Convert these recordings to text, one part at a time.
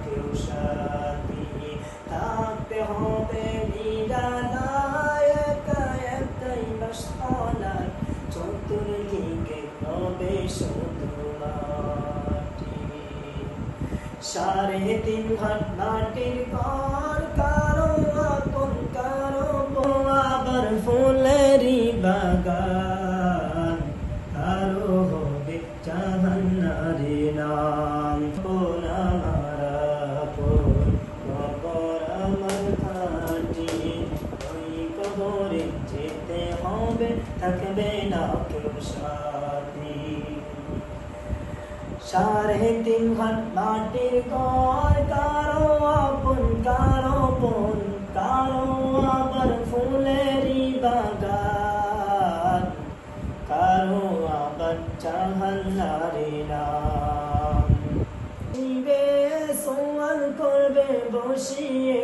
কেউ সাথী, থাকতে হবে নিরালায় একা একাই বাসখানায়, চতুর্দিকে হবে শুধু মাটি। 3.5 ঘর মাটির ঘর, কারো আপন কারো আবার ফুলেরই বাগান, কারো হবে জাহান্নারে নাম। কোন আমার আপন, কবর আমার ঘাঁটি, ওই কবরে যেতে হবে, থাকবে না কেউ সাথী। 3.5 ঘর মাটির ঘর, কারো আপন কারো পর, কারো আবার ফুলেরই বাগান, কারো আবার জাহান্নারে নাম। দিবে সোয়াল করবে বসিয়ে,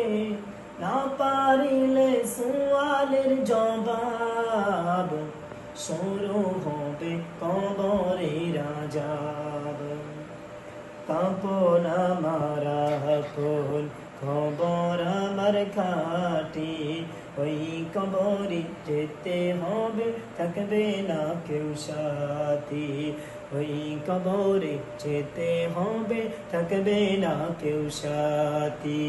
না পারিলে সোয়ালের জবাব, শুরু হবে কবরের আযাব। কাপন আমার আপন, কবর আমার ঘাঁটি, ওই কবরে যেতে হবে, থাকবে না কেউ সাথী। ওই কবরে যেতে হবে, থাকবে না কেউ সাথী।